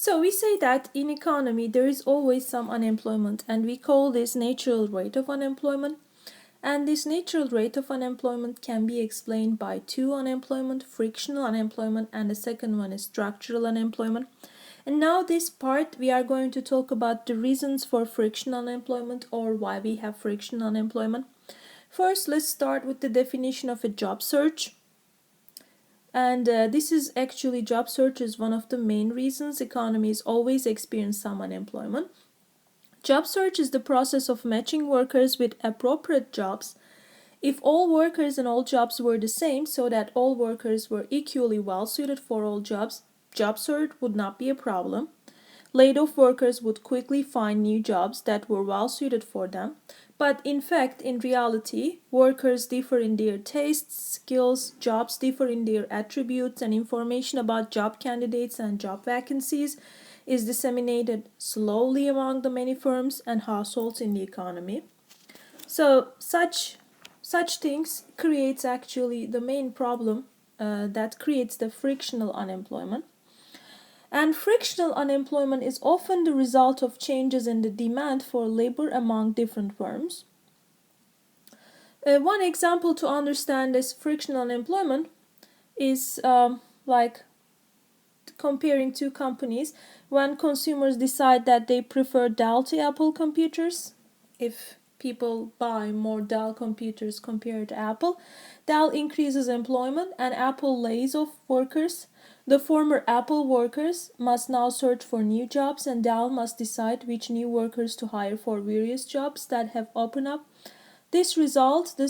So we say that in economy there is always some unemployment, and we call this natural rate of unemployment. And this natural rate of unemployment can be explained by two unemployment, frictional unemployment, and the second one is structural unemployment. And now this part we are going to talk about the reasons for frictional unemployment, or why we have frictional unemployment. First, let's start with the definition of a job search. And this is actually job search is one of the main reasons economies always experience some unemployment. Job search is the process of matching workers with appropriate jobs. If all workers and all jobs were the same, so that all workers were equally well suited for all jobs, job search would not be a problem. Laid-off workers would quickly find new jobs that were well suited for them. But in fact, in reality, workers differ in their tastes, skills, jobs differ in their attributes, and information about job candidates and job vacancies is disseminated slowly among the many firms and households in the economy. So such things creates actually the main problem that creates the frictional unemployment. And frictional unemployment is often the result of changes in the demand for labor among different firms. One example to understand this frictional unemployment is like comparing two companies. When consumers decide that they prefer Dell to Apple computers, if people buy more Dell computers compared to Apple, Dell increases employment and Apple lays off workers. The former Apple workers must now search for new jobs, and Dell must decide which new workers to hire for various jobs that have opened up. This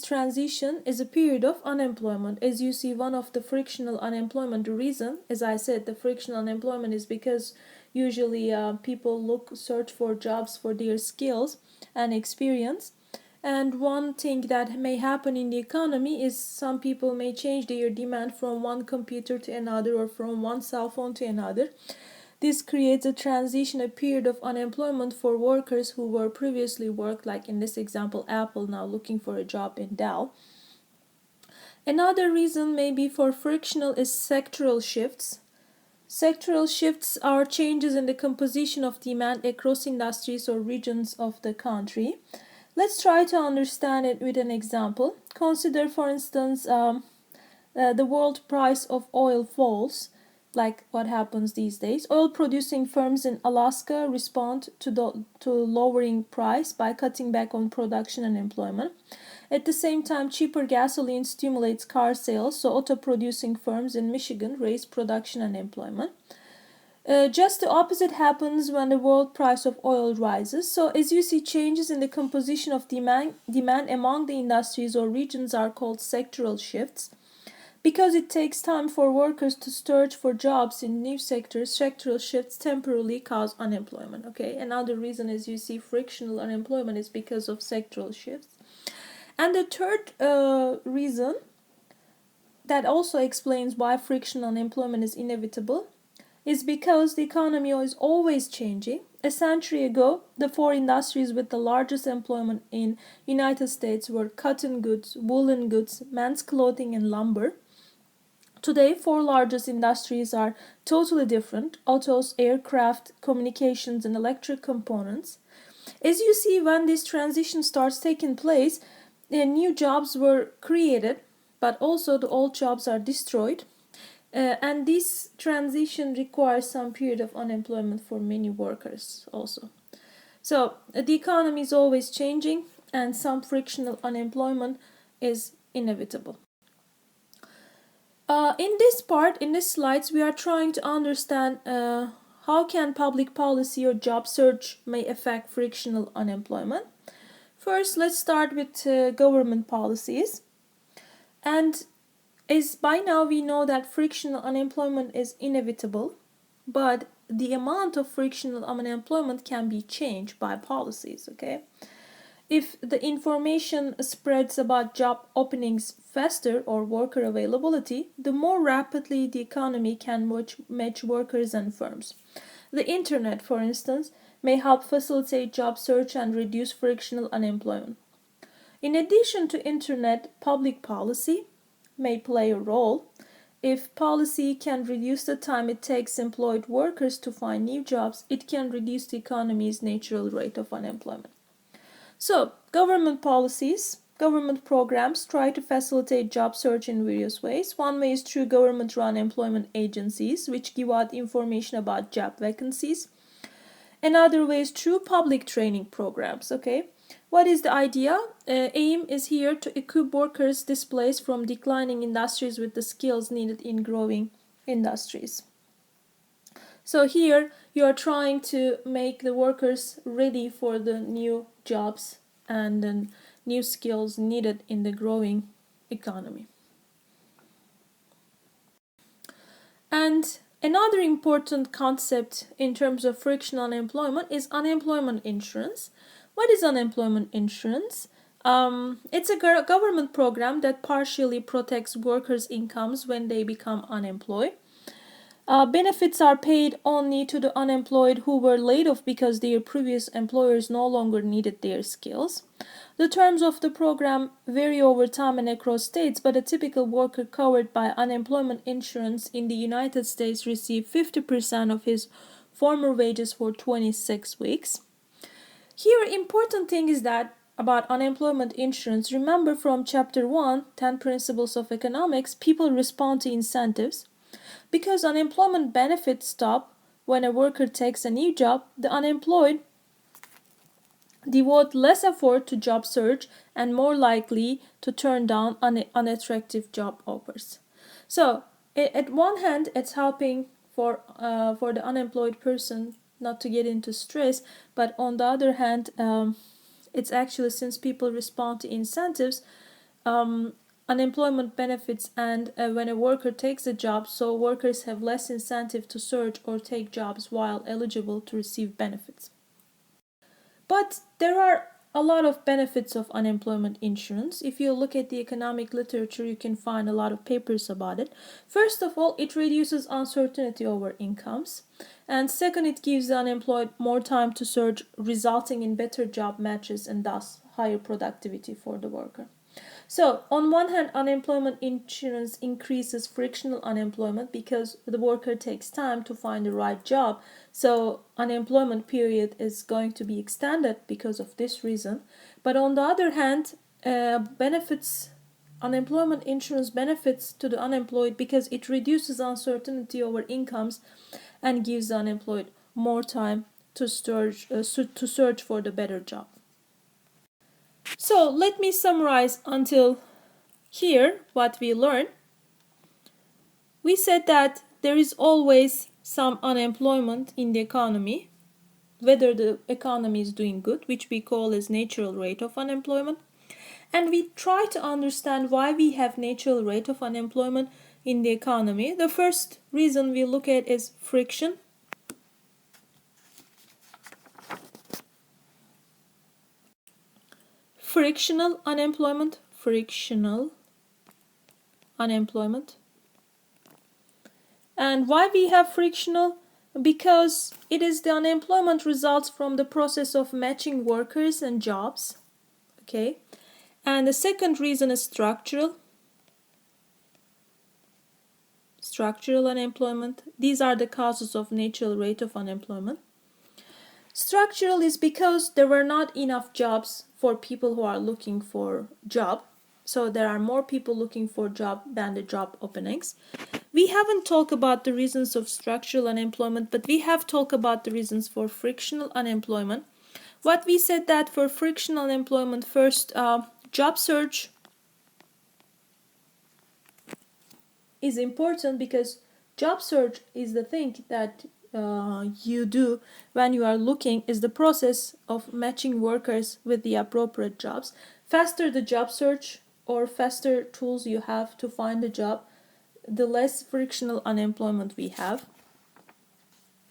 transition, is a period of unemployment. As you see, one of the frictional unemployment reason, as I said, the frictional unemployment is because usually people search for jobs for their skills and experience. And one thing that may happen in the economy is some people may change their demand from one computer to another or from one cell phone to another. This creates a transition, a period of unemployment for workers who were previously worked, like in this example, Apple, now looking for a job in Dell. Another reason maybe for frictional is sectoral shifts. Sectoral shifts are changes in the composition of demand across industries or regions of the country. Let's try to understand it with an example. Consider, for instance, the world price of oil falls, like what happens these days. Oil producing firms in Alaska respond to lowering price by cutting back on production and employment. At the same time, cheaper gasoline stimulates car sales, so auto producing firms in Michigan raise production and employment. Just the opposite happens when the world price of oil rises. So as you see, changes in the composition of demand among the industries or regions are called sectoral shifts. Because it takes time for workers to search for jobs in new sectors, sectoral shifts temporarily cause unemployment. Okay, another reason, as you see, frictional unemployment is because of sectoral shifts. And the third reason that also explains why frictional unemployment is inevitable is because the economy is always changing. A century ago, the four industries with the largest employment in United States were cotton goods, woolen goods, men's clothing, and lumber. Today, four largest industries are totally different: autos, aircraft, communications, and electric components. As you see, when this transition starts taking place, new jobs were created, but also the old jobs are destroyed. And this transition requires some period of unemployment for many workers also. So the economy is always changing, and some frictional unemployment is inevitable. In this slides, we are trying to understand how can public policy or job search may affect frictional unemployment. First, let's start with government policies. And as by now we know that frictional unemployment is inevitable, but the amount of frictional unemployment can be changed by policies, okay? If the information spreads about job openings faster or worker availability, the more rapidly the economy can match workers and firms. The internet, for instance, may help facilitate job search and reduce frictional unemployment. In addition to internet, public policy may play a role. if policy can reduce the time it takes employed workers to find new jobs, it can reduce the economy's natural rate of unemployment. So, government policies, government programs try to facilitate job search in various ways. One way is through government-run employment agencies, which give out information about job vacancies. Another way is through public training programs, okay? What is the idea? Aim is here to equip workers displaced from declining industries with the skills needed in growing industries. So here you are trying to make the workers ready for the new jobs and the new skills needed in the growing economy. And another important concept in terms of frictional unemployment is unemployment insurance. What is unemployment insurance? It's a government program that partially protects workers' incomes when they become unemployed. Benefits are paid only to the unemployed who were laid off because their previous employers no longer needed their skills. The terms of the program vary over time and across states, but a typical worker covered by unemployment insurance in the United States receives 50% of his former wages for 26 weeks. Here, important thing is that about unemployment insurance, remember from chapter 1, 10 Principles of Economics, people respond to incentives. Because unemployment benefits stop when a worker takes a new job, the unemployed devote less effort to job search and more likely to turn down unattractive job offers. So, at one hand, it's helping for the unemployed person not to get into stress, but on the other hand, it's actually, since people respond to incentives, unemployment benefits, and when a worker takes a job, so workers have less incentive to search or take jobs while eligible to receive benefits. But there are a lot of benefits of unemployment insurance. If you look at the economic literature, you can find a lot of papers about it. First of all, it reduces uncertainty over incomes. And second, it gives the unemployed more time to search, resulting in better job matches and thus higher productivity for the worker. So, on one hand, unemployment insurance increases frictional unemployment because the worker takes time to find the right job. So, unemployment period is going to be extended because of this reason. But on the other hand, unemployment insurance benefits to the unemployed because it reduces uncertainty over incomes and gives the unemployed more time to search for the better job. So let me summarize until here what we learned. We said that there is always some unemployment in the economy, whether the economy is doing good, which we call as natural rate of unemployment. And we try to understand why we have natural rate of unemployment in the economy. The first reason we look at is friction. Frictional unemployment. And why we have frictional? Because it is the unemployment results from the process of matching workers and jobs. Okay. And the second reason is structural unemployment. These are the causes of natural rate of unemployment. Structural is because there were not enough jobs for people who are looking for job. So there are more people looking for job than the job openings. We haven't talked about the reasons of structural unemployment, but we have talked about the reasons for frictional unemployment. What we said that for frictional unemployment, first, job search is important because job search is the thing that you do when you are looking, is the process of matching workers with the appropriate jobs. Faster the job search or faster tools you have to find a job, the less frictional unemployment we have.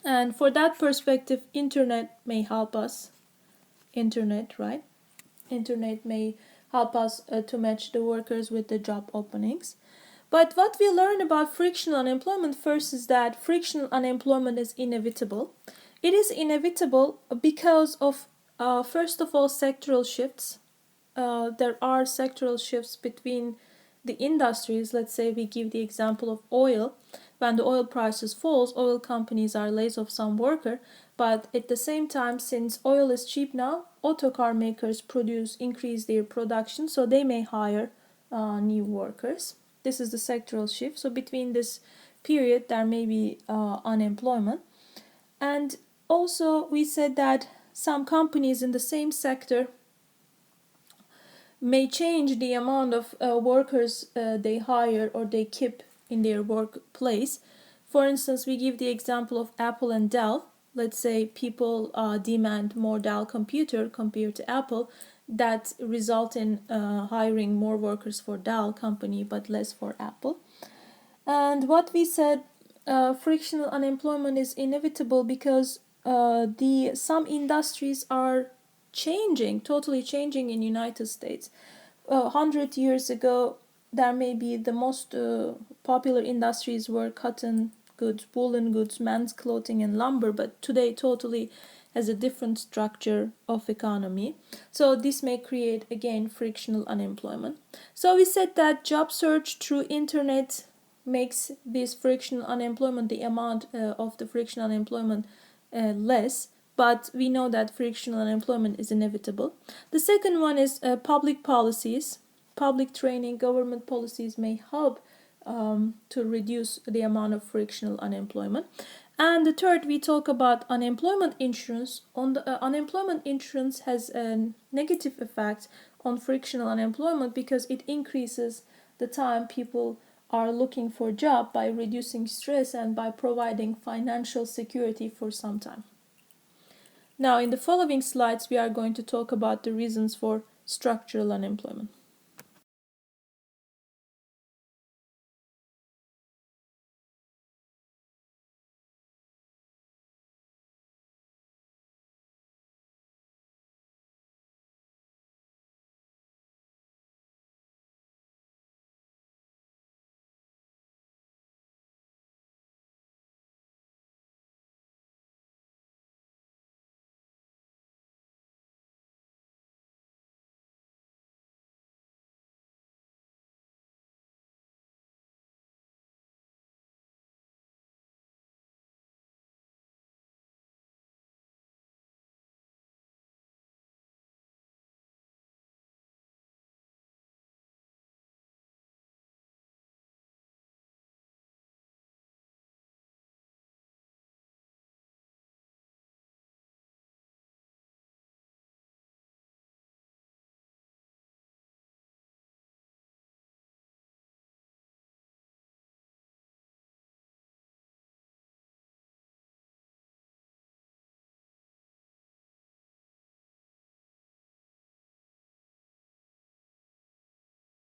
And for that perspective, internet may help us. Internet may help us to match the workers with the job openings. But what we learn about frictional unemployment first is that frictional unemployment is inevitable. It is inevitable because of, first of all, sectoral shifts. There are sectoral shifts between the industries, let's say we give the example of oil, when the oil prices falls, oil companies are lays off some worker, but at the same time, since oil is cheap now, auto car makers increase their production, so they may hire new workers. This is the sectoral shift. So between this period, there may be unemployment. And also we said that some companies in the same sector may change the amount of workers they hire or they keep in their workplace. For instance, we give the example of Apple and Dell. Let's say people demand more Dell computer compared to Apple. That result in hiring more workers for Dell company but less for Apple. And what we said, frictional unemployment is inevitable because some industries are totally changing in United States. 100 years ago, there may be the most popular industries were cotton goods, woolen goods, men's clothing, and lumber, but today totally has a different structure of economy. So this may create again frictional unemployment. So we said that job search through internet makes this frictional unemployment, the amount of the frictional unemployment less, but we know that frictional unemployment is inevitable. The second one is public policies. Public training, government policies may help to reduce the amount of frictional unemployment. And the third, we talk about unemployment insurance. Unemployment insurance has a negative effect on frictional unemployment because it increases the time people are looking for a job by reducing stress and by providing financial security for some time. Now, in the following slides, we are going to talk about the reasons for structural unemployment.